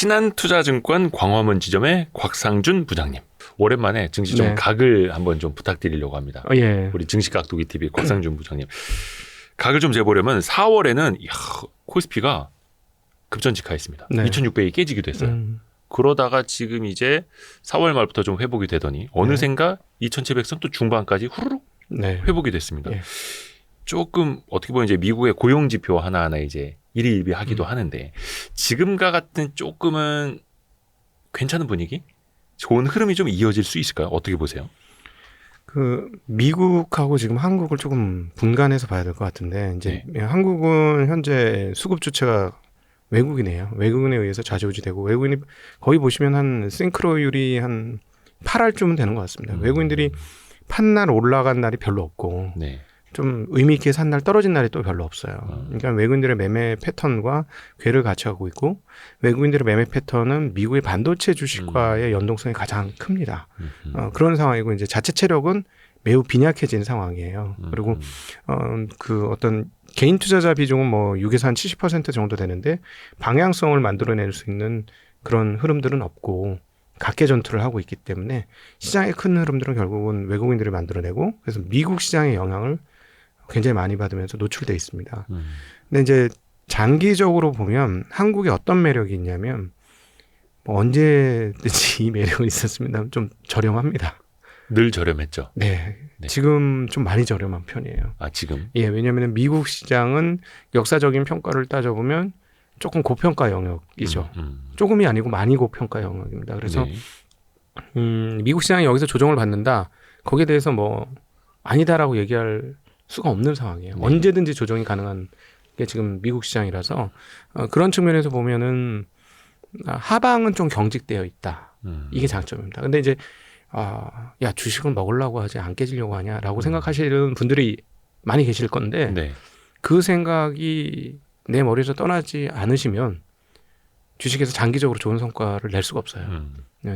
신한투자증권 광화문 지점의 곽상준 부장님. 오랜만에 증시 좀 네. 각을 한번 좀 부탁드리려고 합니다. 예. 우리 증시각도기 TV 곽상준 부장님. 각을 좀 재보려면 4월에는 코스피가 급전직하했습니다. 네. 2600이 깨지기도 했어요. 그러다가 지금 이제 4월 말부터 좀 회복이 되더니 어느샌가 2700선 또 중반까지 후루룩 네. 회복이 됐습니다. 예. 조금 어떻게 보면 이제 미국의 고용 지표 하나하나 이제 일희일비하기도 하는데 지금과 같은 조금은 괜찮은 분위기, 좋은 흐름이 좀 이어질 수 있을까요? 어떻게 보세요? 그 미국하고 지금 한국을 조금 분간해서 봐야 될 것 같은데 이제 한국은 현재 수급 주체가 외국인이에요. 외국인에 의해서 좌지우지되고 외국인이 거의 보시면 한 싱크로율이 한 8할쯤은 되는 것 같습니다. 외국인들이 판 날 올라간 날이 별로 없고 네. 좀 의미 있게 산 날 떨어진 날이 또 별로 없어요. 그러니까 외국인들의 매매 패턴과 궤를 같이 하고 있고 외국인들의 매매 패턴은 미국의 반도체 주식과의 연동성이 가장 큽니다. 그런 상황이고 이제 자체 체력은 매우 빈약해진 상황이에요. 그리고 그 어떤 개인 투자자 비중은 뭐 6에서 한 70% 정도 되는데 방향성을 만들어낼 수 있는 그런 흐름들은 없고 각계 전투를 하고 있기 때문에 시장의 큰 흐름들은 결국은 외국인들이 만들어내고 그래서 미국 시장의 영향을 굉장히 많이 받으면서 노출돼 있습니다. 근데 이제 장기적으로 보면 한국에 어떤 매력이 있냐면 뭐 언제든지 이 매력은 있었습니다. 좀 저렴합니다. 늘 저렴했죠. 네. 네. 지금 좀 많이 저렴한 편이에요. 아 지금? 예, 왜냐하면 미국 시장은 역사적인 평가를 따져보면 조금 고평가 영역이죠. 조금이 아니고 많이 고평가 영역입니다. 그래서 네. 미국 시장이 여기서 조정을 받는다. 거기에 대해서 뭐 아니다라고 얘기할 수가 없는 상황이에요. 네. 언제든지 조정이 가능한 게 지금 미국 시장이라서 그런 측면에서 보면은 하방은 좀 경직되어 있다. 이게 장점입니다. 근데 이제 야 주식은 먹으려고 하지 안 깨지려고 하냐라고 생각하시는 분들이 많이 계실 건데 네. 그 생각이 내 머리에서 떠나지 않으시면 주식에서 장기적으로 좋은 성과를 낼 수가 없어요.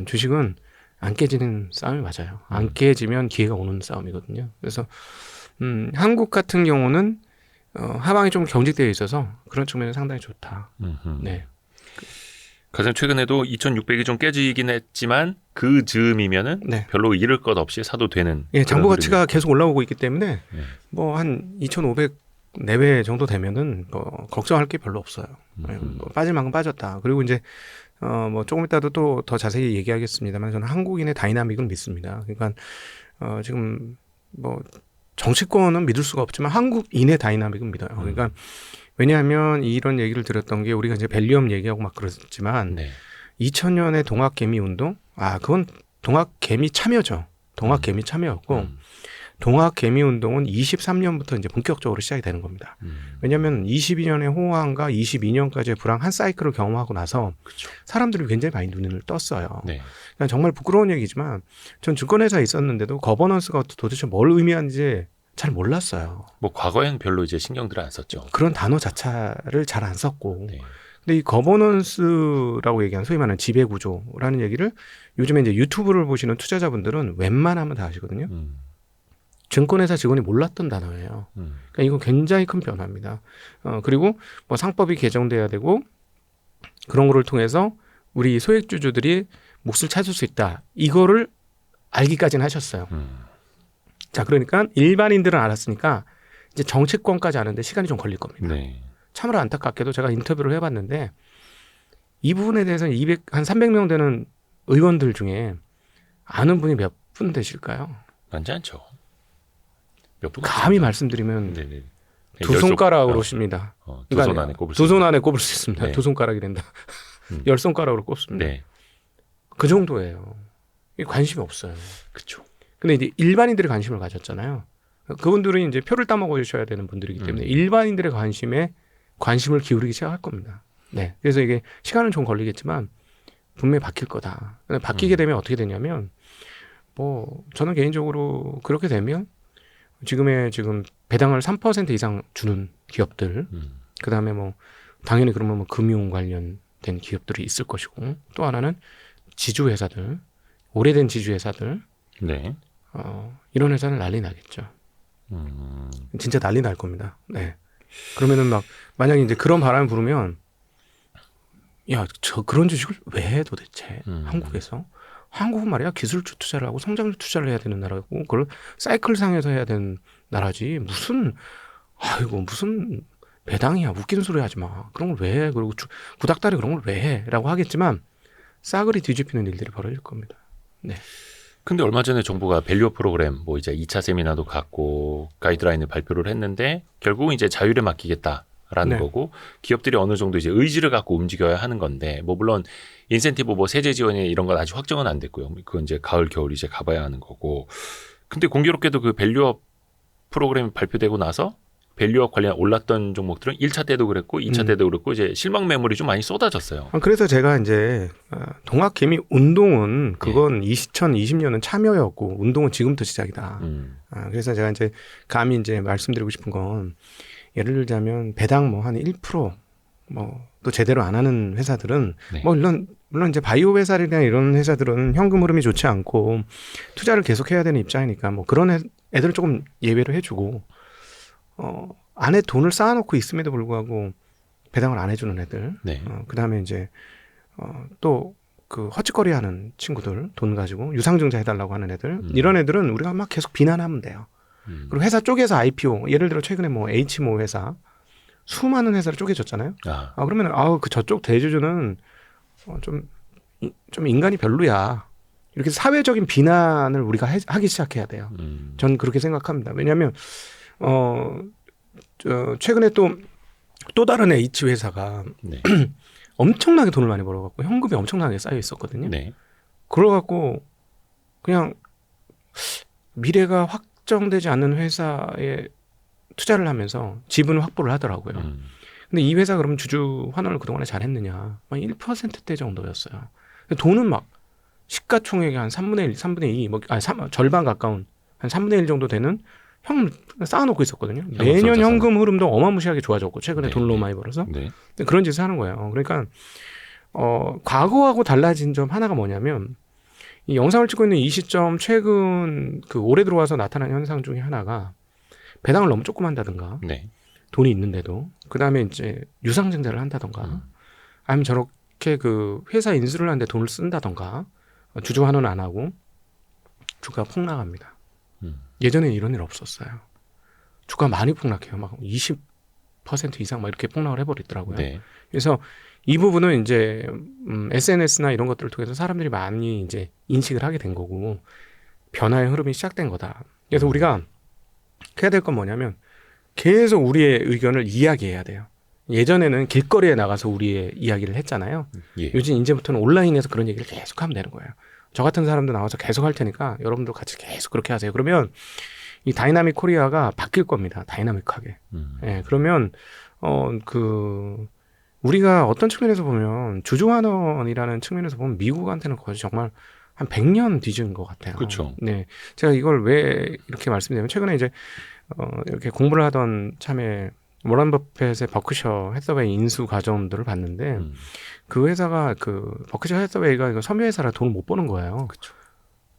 주식은 안 깨지는 싸움이 맞아요. 안 깨지면 기회가 오는 싸움이거든요. 그래서 한국 같은 경우는 하방이 좀 경직되어 있어서 그런 측면은 상당히 좋다. 네. 가장 최근에도 2600이 좀 깨지긴 했지만 그 즈음이면은 네. 별로 잃을 것 없이 사도 되는. 예, 장부 그런 가치가 흐름이. 계속 올라오고 있기 때문에 네. 뭐 한 2,500 내외 정도 되면은 뭐 걱정할 게 별로 없어요. 뭐 빠질 만큼 빠졌다. 그리고 이제 뭐 조금 이따도 또 더 자세히 얘기하겠습니다만 저는 한국인의 다이나믹을 믿습니다. 그러니까 지금 뭐 정치권은 믿을 수가 없지만 한국인의 다이나믹은 믿어요. 그러니까 왜냐하면 이런 얘기를 들었던 게 우리가 이제 밸류업 얘기하고 막 그랬지만 네. 2000년의 동학개미 운동, 그건 동학개미 참여죠. 동학개미 참여였고 동학개미 운동은 23년부터 이제 본격적으로 시작이 되는 겁니다. 왜냐하면 22년의 호황과 22년까지의 불황 한 사이클을 경험하고 나서 그쵸. 사람들이 굉장히 많이 눈을 떴어요. 네. 그러니까 정말 부끄러운 얘기지만 전 증권회사에 있었는데도 거버넌스가 도대체 뭘 의미하는지 잘 몰랐어요. 뭐 과거에는 별로 이제 신경들을 안 썼죠. 그런 단어 자체를 잘 안 썼고 네. 근데 이 거버넌스라고 얘기하는 소위 말하는 지배구조라는 얘기를 요즘에 이제 유튜브를 보시는 투자자분들은 웬만하면 다 아시거든요. 증권회사 직원이 몰랐던 단어예요. 그러니까 이건 굉장히 큰 변화입니다. 그리고 뭐 상법이 개정돼야 되고 그런 거를 통해서 우리 소액주주들이 몫을 찾을 수 있다. 이거를 알기까지는 하셨어요. 자, 그러니까 일반인들은 알았으니까 이제 정치권까지 아는데 시간이 좀 걸릴 겁니다. 네. 참으로 안타깝게도 제가 인터뷰를 해봤는데 이 부분에 대해서는 한 300명 되는 의원들 중에 아는 분이 몇 분 되실까요? 많지 않죠. 몇 분? 감히 말씀드리면 네네. 두 손가락으로 십니다. 두 손 안에 꼽을 수 두 손 안에 꼽을 수 있습니다. 네. 두 손가락이 된다. 10손가락으로 꼽습니다. 네. 그 정도예요. 관심이 없어요. 그렇죠. 근데 이제 일반인들이 관심을 가졌잖아요. 그분들은 이제 표를 따먹으셔야 되는 분들이기 때문에 일반인들의 관심을 기울이기 시작할 겁니다. 네. 그래서 이게 시간은 좀 걸리겠지만 분명히 바뀔 거다. 바뀌게 되면 어떻게 되냐면 뭐 저는 개인적으로 그렇게 되면 지금 배당을 3% 이상 주는 기업들 그다음에 뭐 당연히 그러면 뭐 금융 관련된 기업들이 있을 것이고 또 하나는 지주회사들 오래된 지주회사들 네. 이런 회사는 난리 나겠죠. 진짜 난리 날 겁니다. 네. 그러면은 만약에 이제 그런 바람이 불으면 야, 저 그런 주식을 왜 해 도대체 한국에서? 한국은 말이야 기술주 투자를 하고 성장주 투자를 해야 되는 나라고 그걸 사이클상에서 해야 되는 나라지 무슨 배당이야 웃기는 소리 하지 마 그런 걸 왜 해 그리고 구닥다리 그런 걸 왜 해라고 하겠지만 싸그리 뒤집히는 일들이 벌어질 겁니다. 네. 근데 얼마 전에 정부가 밸류업 프로그램 뭐 이제 2차 세미나도 갖고 가이드라인을 발표를 했는데 결국은 이제 자율에 맡기겠다라는 네. 거고 기업들이 어느 정도 이제 의지를 갖고 움직여야 하는 건데 뭐 물론 인센티브 뭐 세제 지원이 이런 건 아직 확정은 안 됐고요. 그건 이제 가을 겨울 이제 가봐야 하는 거고. 근데 공교롭게도 그 밸류업 프로그램이 발표되고 나서 밸류업 관련 올랐던 종목들은 1차 때도 그랬고 2차 때도 그랬고 이제 실망 매물이 좀 많이 쏟아졌어요. 그래서 제가 이제 동학개미 운동은 그건 2020년은 참여였고 운동은 지금부터 시작이다. 그래서 제가 이제 감히 이제 말씀드리고 싶은 건 예를 들자면 배당 뭐 한 1% 뭐 또 제대로 안 하는 회사들은 네. 뭐 물론 이제 바이오 회사들이나 이런 회사들은 현금 흐름이 좋지 않고 투자를 계속해야 되는 입장이니까 뭐 그런 애들을 조금 예외로 해주고 안에 돈을 쌓아놓고 있음에도 불구하고 배당을 안 해주는 애들, 네. 그다음에 이제 또 그 헛짓거리하는 친구들 돈 가지고 유상증자 해달라고 하는 애들 이런 애들은 우리가 막 계속 비난하면 돼요. 그리고 회사 쪼개서 IPO 예를 들어 최근에 뭐 H모 회사 수많은 회사를 쪼개졌잖아요. 그러면 그 저쪽 대주주는 좀 인간이 별로야. 이렇게 사회적인 비난을 우리가 하기 시작해야 돼요. 전 그렇게 생각합니다. 왜냐하면 최근에 또 다른 H 회사가 네. 엄청나게 돈을 많이 벌어갖고 현금이 엄청나게 쌓여 있었거든요. 네. 그래갖고 그냥 미래가 확정되지 않는 회사에 투자를 하면서 지분 확보를 하더라고요. 근데 이 회사 그러면 주주 환원을 그동안에 잘했느냐? 1%대 정도였어요. 돈은 막 시가총액의 한 3분의 1, 3분의 2, 절반 가까운 한 3분의 1 정도 되는 현금 쌓아놓고 있었거든요. 매년 현금 흐름도 어마무시하게 좋아졌고 최근에 돈을 너무 많이 벌어서 그런 짓을 하는 거예요. 그러니까 과거하고 달라진 점 하나가 뭐냐면 이 영상을 찍고 있는 이 시점 최근 그 올해 들어와서 나타난 현상 중에 하나가 배당을 너무 조금 한다든가 돈이 있는데도 그다음에 이제 유상증자를 한다든가 아니면 저렇게 그 회사 인수를 하는데 돈을 쓴다든가 주주 환원 안 하고 주가 폭락합니다. 예전에 이런 일 없었어요. 주가 많이 폭락해요. 막 20% 이상 막 이렇게 폭락을 해버리더라고요. 네. 그래서 이 부분은 이제 SNS나 이런 것들을 통해서 사람들이 많이 이제 인식을 하게 된 거고 변화의 흐름이 시작된 거다. 그래서 우리가 해야 될 건 뭐냐면 계속 우리의 의견을 이야기해야 돼요. 예전에는 길거리에 나가서 우리의 이야기를 했잖아요. 요즘 이제부터는 온라인에서 그런 얘기를 계속 하면 되는 거예요. 저 같은 사람도 나와서 계속 할 테니까 여러분들 같이 계속 그렇게 하세요. 그러면 이 다이나믹 코리아가 바뀔 겁니다. 다이나믹하게. 그러면 우리가 어떤 측면에서 보면 주주환원이라는 측면에서 보면 미국한테는 거의 정말 한 100년 뒤진 것 같아요. 그렇죠. 네, 제가 이걸 왜 이렇게 말씀드리냐면 최근에 이제 이렇게 공부를 하던 참에 워런 버핏의 버크셔 해서웨이 인수 과정들을 봤는데 그 회사가 버크셔 해서웨이가 이거 섬유회사라 돈을 못 버는 거예요. 그렇죠.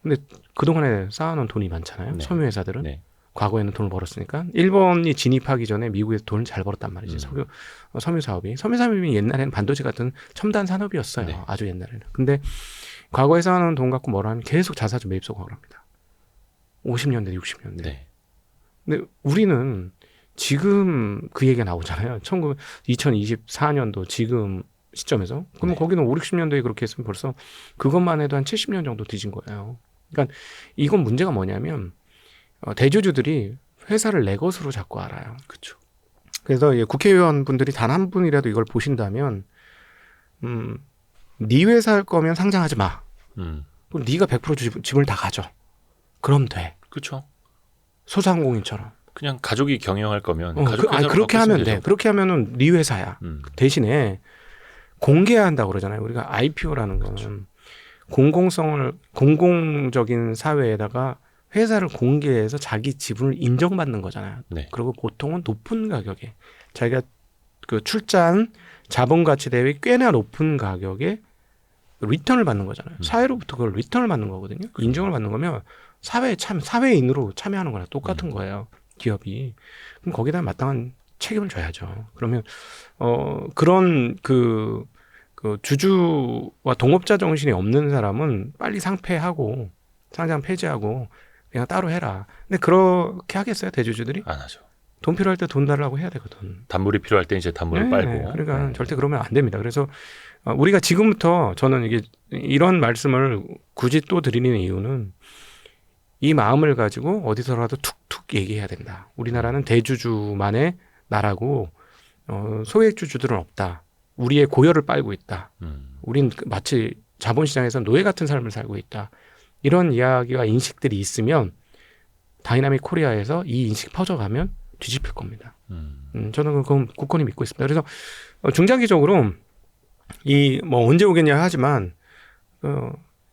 근데 그동안에 쌓아놓은 돈이 많잖아요. 섬유회사들은. 과거에는 돈을 벌었으니까. 일본이 진입하기 전에 미국에서 돈을 잘 벌었단 말이지. 섬유 사업이. 섬유 사업이 옛날에는 반도체 같은 첨단 산업이었어요. 아주 옛날에는. 근데 과거에 쌓아놓은 돈 갖고 뭐라 하면 계속 자사주 매입 소각을 합니다. 50년대, 60년대. 근데 우리는 지금 그 얘기가 나오잖아요. 2024년도 지금 시점에서. 그러면 거기는 5, 60년도에 그렇게 했으면 벌써 그것만 해도 한 70년 정도 뒤진 거예요. 그러니까 이건 문제가 뭐냐면 대주주들이 회사를 내 것으로 자꾸 알아요. 그렇죠. 그래서 국회의원분들이 단 한 분이라도 이걸 보신다면 네 회사 할 거면 상장하지 마. 그럼 네가 100% 지분을 다 가져. 그럼 돼. 그렇죠. 소상공인처럼. 그냥 가족이 경영할 거면 그렇게 하면 돼. 그렇게 하면은 네 회사야. 대신에 공개해야 한다고 그러잖아요. 우리가 IPO라는 거는 공공적인 사회에다가 회사를 공개해서 자기 지분을 인정받는 거잖아요. 그리고 보통은 높은 가격에 자기가 그 출자한 자본 가치 대비 꽤나 높은 가격에 리턴을 받는 거잖아요. 사회로부터 그걸 리턴을 받는 거거든요. 인정을 받는 거면 사회인으로 참여하는 거랑 똑같은 거예요. 기업이. 그럼 거기다 마땅한 책임을 져야죠. 그러면 그런 그 주주와 동업자 정신이 없는 사람은 빨리 상폐하고 상장 폐지하고 그냥 따로 해라. 근데 그렇게 하겠어요 대주주들이? 안 하죠. 돈 필요할 때 돈 달라고 해야 되거든. 단물이 필요할 때 이제 단물을 빨고. 그러니까 절대 그러면 안 됩니다. 그래서 우리가 지금부터 저는 이게 이런 말씀을 굳이 또 드리는 이유는 이 마음을 가지고 어디서라도 툭툭 얘기해야 된다. 우리나라는 대주주만의 나라고 소액주주들은 없다. 우리의 고열을 빨고 있다. 우린 마치 자본시장에서 노예 같은 삶을 살고 있다. 이런 이야기와 인식들이 있으면 다이나믹 코리아에서 이 인식이 퍼져가면 뒤집힐 겁니다. 저는 그건 굳건히 믿고 있습니다. 그래서 중장기적으로 이 뭐 언제 오겠냐 하지만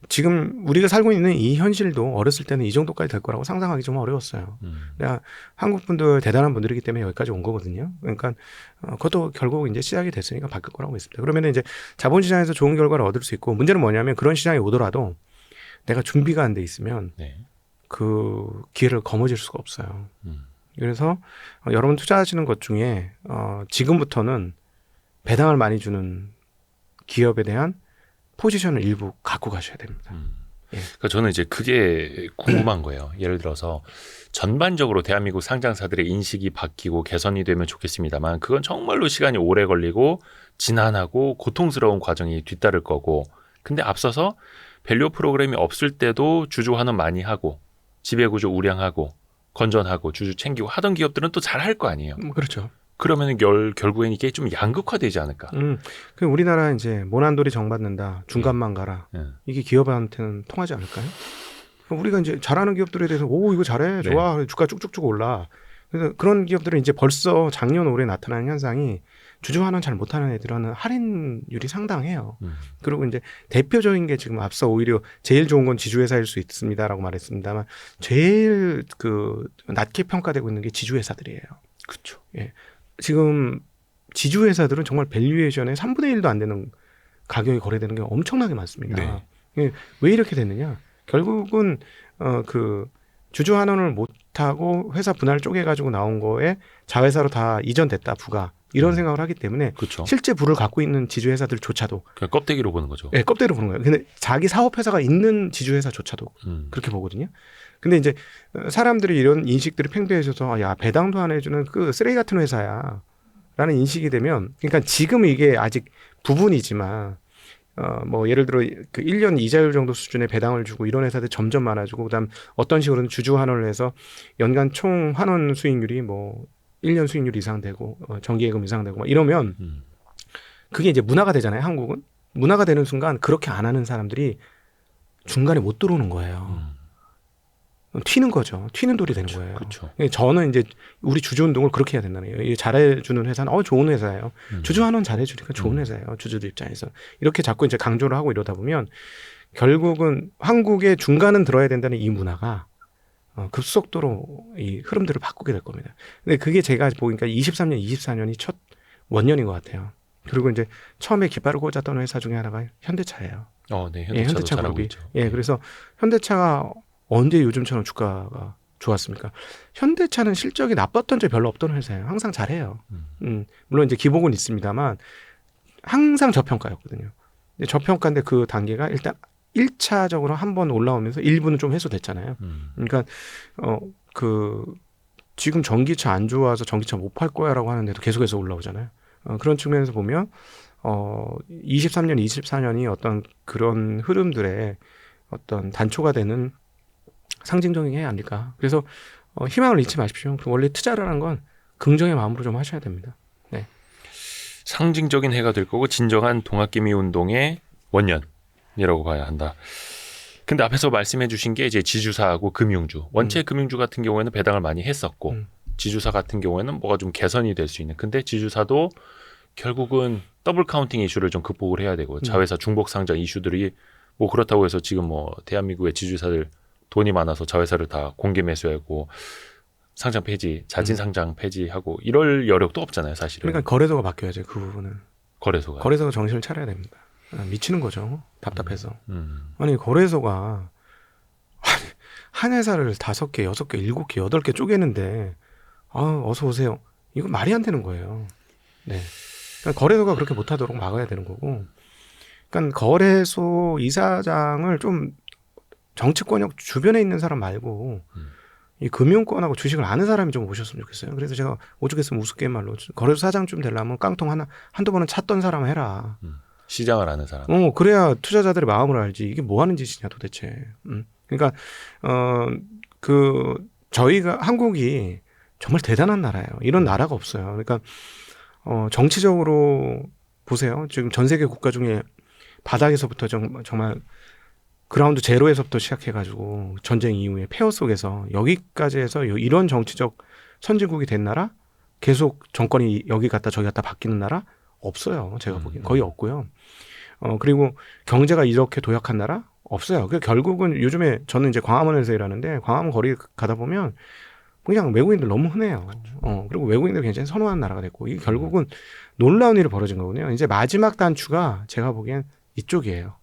지금 우리가 살고 있는 이 현실도 어렸을 때는 이 정도까지 될 거라고 상상하기 좀 어려웠어요. 그러니까 한국 분들 대단한 분들이기 때문에 여기까지 온 거거든요. 그러니까 그것도 결국 이제 시작이 됐으니까 바뀔 거라고 믿습니다. 그러면 이제 자본시장에서 좋은 결과를 얻을 수 있고 문제는 뭐냐면 그런 시장이 오더라도 내가 준비가 안 돼 있으면 네. 그 기회를 거머쥘 수가 없어요. 그래서 여러분 투자하시는 것 중에 지금부터는 배당을 많이 주는 기업에 대한 포지션을 일부 갖고 가셔야 됩니다. 그러니까 저는 이제 그게 궁금한 거예요. 예를 들어서 전반적으로 대한민국 상장사들의 인식이 바뀌고 개선이 되면 좋겠습니다만 그건 정말로 시간이 오래 걸리고 지난하고 고통스러운 과정이 뒤따를 거고 근데 앞서서 밸류 프로그램이 없을 때도 주주 환원 많이 하고 지배구조 우량하고 건전하고 주주 챙기고 하던 기업들은 또 잘 할 거 아니에요. 그렇죠. 그러면 결국엔 이게 좀 양극화되지 않을까? 그 우리나라 이제 모난돌이 정받는다. 중간만 가라. 이게 기업한테는 통하지 않을까요? 우리가 이제 잘하는 기업들에 대해서 오 이거 잘해 좋아 주가 쭉쭉쭉 올라. 그래서 그런 기업들은 이제 벌써 작년 올해 나타나는 현상이 주주 환원 잘 못하는 애들은 할인율이 상당해요. 그리고 이제 대표적인 게 지금 앞서 오히려 제일 좋은 건 지주회사일 수 있습니다라고 말했습니다만 제일 그 낮게 평가되고 있는 게 지주회사들이에요. 그렇죠. 예. 지금 지주회사들은 정말 밸류에이션의 3분의 1도 안 되는 가격이 거래되는 게 엄청나게 많습니다. 네. 왜 이렇게 됐느냐? 결국은 그 주주 환원을 못하고 회사 분할 쪼개가지고 나온 거에 자회사로 다 이전됐다 부가 이런 생각을 하기 때문에 그쵸. 실제 부를 갖고 있는 지주회사들조차도 그냥 껍데기로 보는 거죠. 네, 껍데기로 보는 거예요. 근데 자기 사업회사가 있는 지주회사조차도 그렇게 보거든요. 근데 이제 사람들이 이런 인식들이 팽배해져서 야 배당도 안 해주는 그 쓰레기 같은 회사야 라는 인식이 되면 그러니까 지금 이게 아직 부분이지만 뭐 예를 들어 그 1년 이자율 정도 수준의 배당을 주고 이런 회사들 점점 많아지고 그다음 어떤 식으로는 주주 환원을 해서 연간 총 환원 수익률이 뭐 1년 수익률 이상 되고 정기예금 이상 되고 막 이러면 그게 이제 문화가 되잖아요. 한국은 문화가 되는 순간 그렇게 안 하는 사람들이 중간에 못 들어오는 거예요. 튀는 거죠. 튀는 돌이 되는 거예요. 그렇죠. 저는 이제 우리 주주 운동을 그렇게 해야 된다는 거예요. 잘해주는 회사는 좋은 회사예요. 주주 환원 잘해주니까 좋은 회사예요. 주주들 입장에서 이렇게 자꾸 이제 강조를 하고 이러다 보면 결국은 한국의 중간은 들어야 된다는 이 문화가 급속도로 이 흐름들을 바꾸게 될 겁니다. 근데 그게 제가 보니까 23년, 24년이 첫 원년인 것 같아요. 그리고 이제 처음에 깃발을 꽂았던 회사 중에 하나가 현대차예요. 네, 현대차 그룹이. 예, 그래서 현대차가 언제 요즘처럼 주가가 좋았습니까? 현대차는 실적이 나빴던 적이 별로 없던 회사예요. 항상 잘해요. 물론 이제 기복은 있습니다만 항상 저평가였거든요. 저평가인데 그 단계가 일단 1차적으로 한번 올라오면서 일부는 좀 해소됐잖아요. 그러니까 그 지금 전기차 안 좋아서 전기차 못 팔 거야라고 하는데도 계속해서 올라오잖아요. 그런 측면에서 보면 23년, 24년이 어떤 그런 흐름들의 어떤 단초가 되는 상징적인 게 아닐까. 그래서 희망을 잃지 마십시오. 원래 투자라는 건 긍정의 마음으로 좀 하셔야 됩니다. 네. 상징적인 해가 될 거고 진정한 동학개미 운동의 원년이라고 봐야 한다. 근데 앞에서 말씀해 주신 게 이제 지주사하고 금융주. 원체 금융주 같은 경우에는 배당을 많이 했었고 지주사 같은 경우에는 뭐가 좀 개선이 될 수 있는. 근데 지주사도 결국은 더블 카운팅 이슈를 좀 극복을 해야 되고 자회사 중복 상장 이슈들이 뭐 그렇다고 해서 지금 뭐 대한민국의 지주사들 돈이 많아서 자회사를 다 공개 매수하고 상장 폐지, 자진 상장 폐지하고 이럴 여력도 없잖아요, 사실은. 그러니까 거래소가 바뀌어야죠, 그 부분은. 거래소가 정신을 차려야 됩니다. 미치는 거죠, 답답해서. 아니 거래소가 한 회사를 5개, 6개, 7개, 8개 쪼개는데 어서 오세요. 이거 말이 안 되는 거예요. 네. 그러니까 거래소가 그렇게 못하도록 막아야 되는 거고 그러니까 거래소 이사장을 좀 정치권역 주변에 있는 사람 말고 이 금융권하고 주식을 아는 사람이 좀 오셨으면 좋겠어요. 그래서 제가 오죽했으면 우습게 말로 거래소 사장 좀 되려면 깡통 한두 번은 찼던 사람 해라. 시장을 아는 사람. 그래야 투자자들의 마음을 알지. 이게 뭐 하는 짓이냐 도대체. 그러니까 저희가 한국이 정말 대단한 나라예요. 이런 나라가 없어요. 그러니까 정치적으로 보세요. 지금 전 세계 국가 중에 바닥에서부터 정말 그라운드 제로에서부터 시작해가지고 전쟁 이후에 폐허 속에서 여기까지 해서 이런 정치적 선진국이 된 나라 계속 정권이 여기 갔다 저기 갔다 바뀌는 나라 없어요. 제가 보기엔 거의 없고요. 그리고 경제가 이렇게 도약한 나라 없어요. 그 결국은 요즘에 저는 이제 광화문에서 일하는데 광화문 거리 가다 보면 그냥 외국인들 너무 흔해요. 그리고 외국인들 굉장히 선호하는 나라가 됐고 이게 결국은 놀라운 일이 벌어진 거거든요. 이제 마지막 단추가 제가 보기엔 이쪽이에요.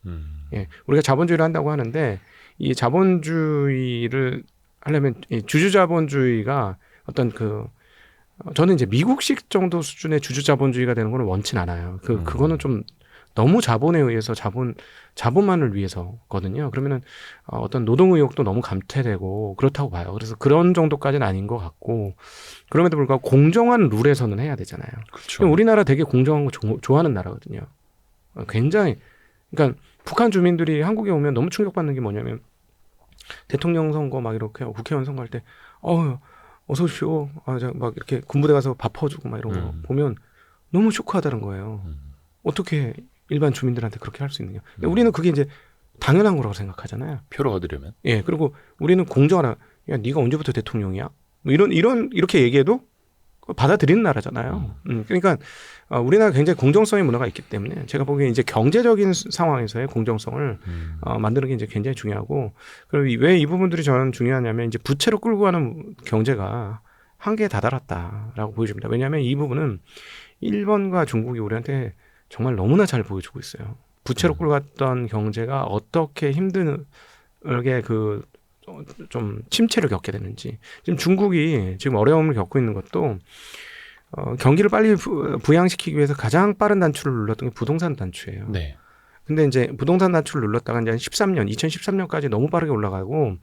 예, 우리가 자본주의를 한다고 하는데 이 자본주의를 하려면 이 주주자본주의가 어떤 저는 이제 미국식 정도 수준의 주주자본주의가 되는 거는 원치는 않아요. 그거는 좀 너무 자본에 의해서 자본만을 위해서거든요. 그러면은 어떤 노동 의욕도 너무 감퇴되고 그렇다고 봐요. 그래서 그런 정도까지는 아닌 것 같고 그럼에도 불구하고 공정한 룰에서는 해야 되잖아요. 그렇죠. 우리나라 되게 공정한 거 좋아하는 나라거든요. 굉장히 그러니까 북한 주민들이 한국에 오면 너무 충격받는 게 뭐냐면 대통령 선거 막 이렇게 국회의원 선거할 때 어서 오십시오. 막 이렇게 군부대 가서 밥 퍼주고 막 이런 거 보면 너무 쇼크하다는 거예요. 어떻게 일반 주민들한테 그렇게 할 수 있느냐. 우리는 그게 이제 당연한 거라고 생각하잖아요. 표를 얻으려면. 예, 그리고 우리는 공정하라. 야, 네가 언제부터 대통령이야? 뭐 이렇게 얘기해도 받아들이는 나라잖아요. 그러니까 우리나라 굉장히 공정성의 문화가 있기 때문에 제가 보기엔 이제 경제적인 상황에서의 공정성을 만드는 게 이제 굉장히 중요하고 그리고 왜 이 부분들이 저는 중요하냐면 이제 부채로 끌고 가는 경제가 한계에 다다랐다라고 보여집니다. 왜냐하면 이 부분은 일본과 중국이 우리한테 정말 너무나 잘 보여주고 있어요. 부채로 끌고 갔던 경제가 어떻게 힘들게 좀 침체를 겪게 되는지. 지금 중국이 지금 어려움을 겪고 있는 것도 경기를 빨리 부양시키기 위해서 가장 빠른 단추를 눌렀던 게 부동산 단추예요. 네. 근데 이제 부동산 단추를 눌렀다가 이제 2013년까지 너무 빠르게 올라가고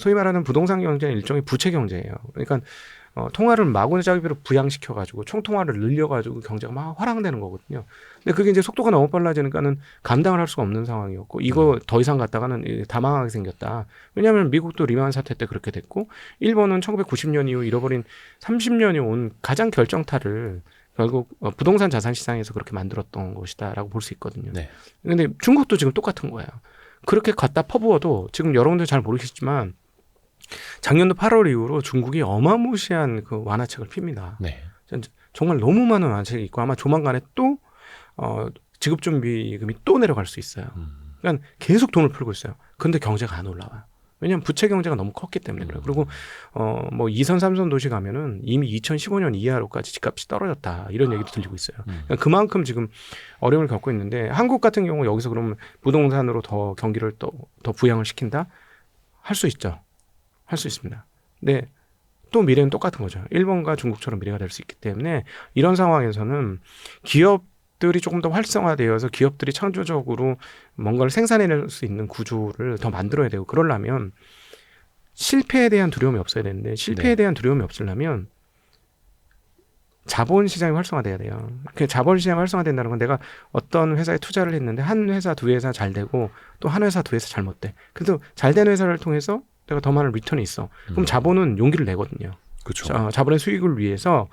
소위 말하는 부동산 경제는 일종의 부채 경제예요. 그러니까 통화를 마구잡이로 부양시켜가지고 총통화를 늘려가지고 경제가 막 화랑되는 거거든요. 근데 그게 이제 속도가 너무 빨라지니까는 감당을 할 수가 없는 상황이었고 이거 더 이상 갔다가는 다 망하게 생겼다. 왜냐하면 미국도 리만 사태 때 그렇게 됐고 일본은 1990년 이후 잃어버린 30년이 온 가장 결정타를 결국 부동산 자산 시장에서 그렇게 만들었던 것이다라고 볼 수 있거든요. 네. 근데 중국도 지금 똑같은 거예요. 그렇게 갖다 퍼부어도 지금 여러분들 잘 모르겠지만 작년도 8월 이후로 중국이 어마무시한 완화책을 핍니다. 네. 정말 너무 많은 완화책이 있고 아마 조만간에 또 지급준비금이 또 내려갈 수 있어요. 그러니까 계속 돈을 풀고 있어요. 근데 경제가 안 올라와요. 왜냐하면 부채 경제가 너무 컸기 때문에 그래요. 그리고 뭐 2선, 3선 도시 가면은 이미 2015년 이하로까지 집값이 떨어졌다 이런 얘기도 들리고 있어요. 그러니까 그만큼 지금 어려움을 겪고 있는데 한국 같은 경우 여기서 그러면 부동산으로 더 경기를 더 부양을 시킨다? 할 수 있죠. 할 수 있습니다. 근데 또 미래는 똑같은 거죠. 일본과 중국처럼 미래가 될 수 있기 때문에 이런 상황에서는 기업들이 조금 더 활성화되어서 기업들이 창조적으로 뭔가를 생산해낼 수 있는 구조를 더 만들어야 되고 그러려면 실패에 대한 두려움이 없어야 되는데 실패에 대한 두려움이 없으려면 자본시장이 활성화돼야 돼요. 그 자본시장이 활성화된다는 건 내가 어떤 회사에 투자를 했는데 한 회사, 두 회사 잘 되고 또 한 회사, 두 회사 잘못돼. 그래서 잘된 회사를 통해서 내가 더 많은 리턴이 있어. 그럼 자본은 용기를 내거든요. 그렇죠. 자본의 수익을 위해서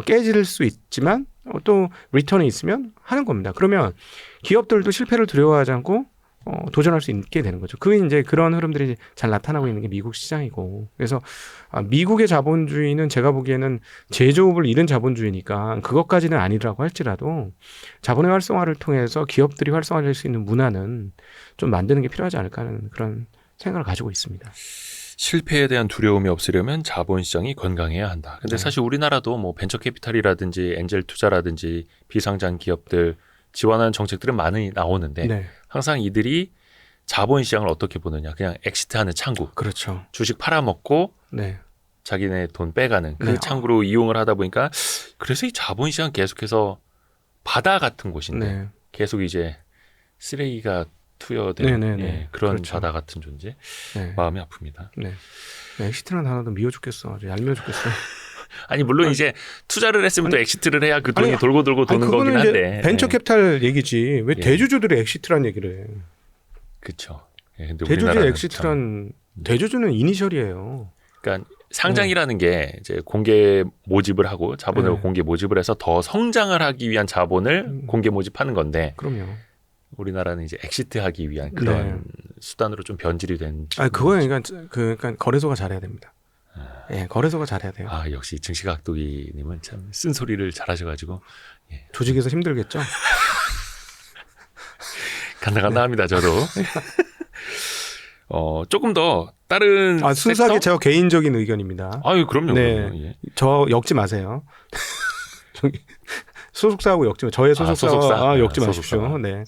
깨질 수 있지만 또 리턴이 있으면 하는 겁니다. 그러면 기업들도 실패를 두려워하지 않고 도전할 수 있게 되는 거죠. 그게 이제 그런 흐름들이 잘 나타나고 있는 게 미국 시장이고. 그래서 미국의 자본주의는 제가 보기에는 제조업을 잃은 자본주의니까 그것까지는 아니라고 할지라도 자본의 활성화를 통해서 기업들이 활성화될 수 있는 문화는 좀 만드는 게 필요하지 않을까 하는 그런 생각을 가지고 있습니다. 실패에 대한 두려움이 없으려면 자본시장이 건강해야 한다. 근데 사실 우리나라도 뭐 벤처캐피탈이라든지 엔젤 투자라든지 비상장 기업들 지원하는 정책들은 많이 나오는데 항상 이들이 자본시장을 어떻게 보느냐. 그냥 엑시트하는 창구. 그렇죠. 주식 팔아먹고 자기네 돈 빼가는 그 창구로 이용을 하다 보니까 그래서 이 자본시장 계속해서 바다 같은 곳인데 계속 이제 쓰레기가 투여된 네네네. 예, 그런 그렇죠. 바다 같은 존재. 네. 마음이 아픕니다. 네. 엑시트라는 단어도 미워 죽겠어. 아주 얄미워 죽겠어. 아니 물론 이제 투자를 했으면 또 엑시트를 해야 그 돈이 아니, 돌고 돌고 도는 거긴 그거는 이제 한데. 벤처 예. 캐피탈 얘기지. 왜 예. 대주주들이 엑시트란 얘기를 해. 그렇죠. 예, 근데 대주주의 우리나라는 엑시트란 대주주는 이니셜이에요. 그러니까 상장이라는 게 이제 공개 모집을 하고 자본을 네. 공개 모집을 해서 더 성장을 하기 위한 자본을 공개 모집하는 건데 그럼요. 우리나라는 이제 엑시트하기 위한 그런 수단으로 좀 변질이 된. 아, 그거는 그러니까 거래소가 잘해야 됩니다. 예, 거래소가 잘해야 돼요. 아 역시 증시각도기님은 참 쓴소리를 잘하셔가지고 조직에서 힘들겠죠. 간당간당합니다 저도. 조금 더 다른 순수하게 섹터? 제가 개인적인 의견입니다. 아유 그럼요. 네. 그럼요. 예. 저 엮지 마세요. 저기 소속사하고 엮지 마. 저의 소속사와 소속사? 엮지 아, 마십시오. 소속사. 네.